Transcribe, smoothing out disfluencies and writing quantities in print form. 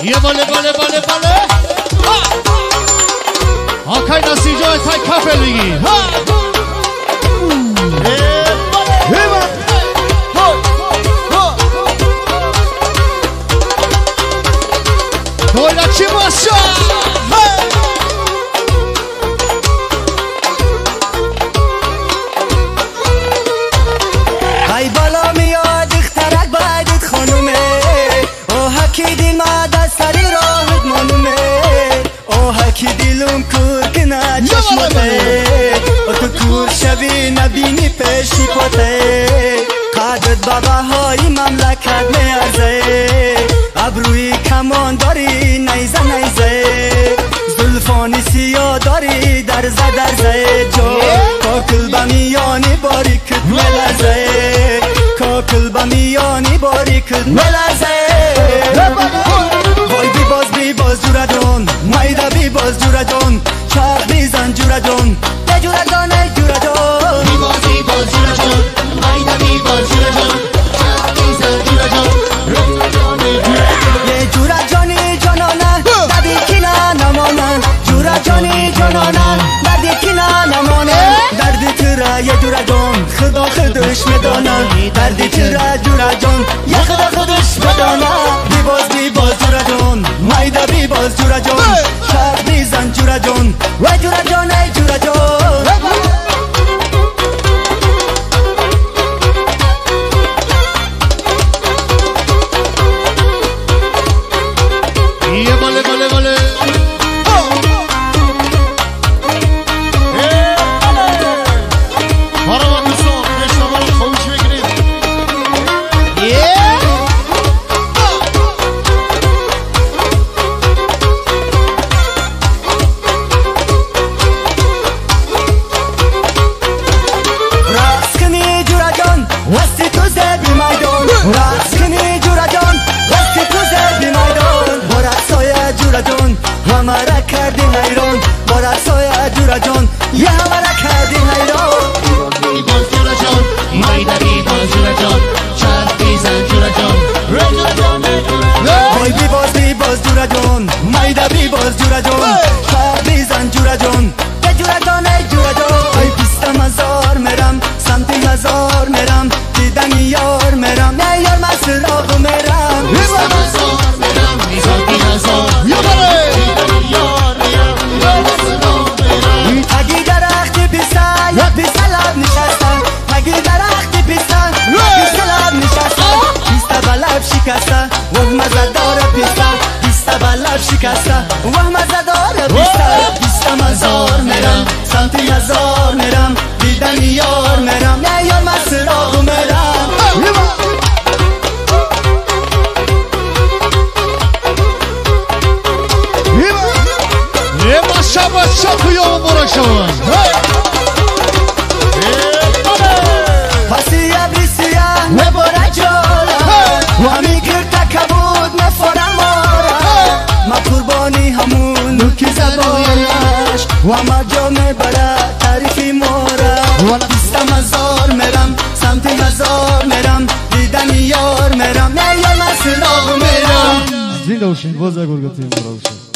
یه باله باله باله باله آکای نسی جای تای کافل بگی دویلا چی باشا ای بالا میاد اخترک بایدید خانومه او حکی دیل ما دستری راهد مانومه او حکی دیلم کور کنه چشمته او تو کور شوی نبینی پیشی پته قدرت بابا های مملکت میارزه ابروی کمان داری نیزه نیزه زلفانی سیاه داری درزه درزه جو کاکل بمیانی باری کت ملزه کاکل بمیانی باری کت ملزه وای بی باز جورا جون مایدا بی باز جورا جون چاق بیزن جورا جون به جورا جون ای جورا جون بی باز جورا جون مایدا بی باز جورا جون چاق بیزن جورا جون یه جورا جانی جانانه دادی کینا نمانه جورا جانی جانانه دادی کینا نمانه دردی تیره یه جورا جون خدا خودش میدانه دردی تیره جورا جون یه خدا خودش میدانه بی باز جورا جون مایدا بی باز جورا جون شاق بیزن جورا جون و جورا جون ای جورا جون یه باله باله باله مرحبا دوستان اشتباه رو خوش بگیرید رقص کنی جورا جان وستی تو زبی میدان رقص کنی جورا جان وستی تو زبی میدان با رقصای جورا جان همه را کردی حیران با رقصای جورا جان یه همه را کردی حیران بی باز جورا جون مایدا بی باز جورا جون چاق بیزن جورا جون وای بی باز جورا جان مایدا بی باز جورا جان شاق بیزن جورا جان به جورا جان ای جورا جان ای پیستم هزار میرم سمت هزار میرم دیدن یار میرم نه یار من سراغ میرم بیستم هزار میرم بیزن هزار یه باله یار میرم یار سلام میرم اگی درختی پیستن یا پیسته لب نشستن اگی درختی پیستن یا پیسته لب نشستن پیسته با لب شکسته وه مزه داره پیسته پیسته با لب شکسته وه مزه داره پیسته پیستم هزار میرم سمت هزار میرم دیدن یار میرم نه یار من سراغ میرم یه ماشا بچه خویا و مراشون پسی ابریسیه نباره جاله و همی کرده کبود نفارم ماره ما قربانی همون نوکی زبانش و ما جا میبره تعریفی ماره بیستم هزار میرم سمت هزار میرم دیدن یار میرم نه یار من سراغ میرم زنده باشین باز اگر گفتیم براشون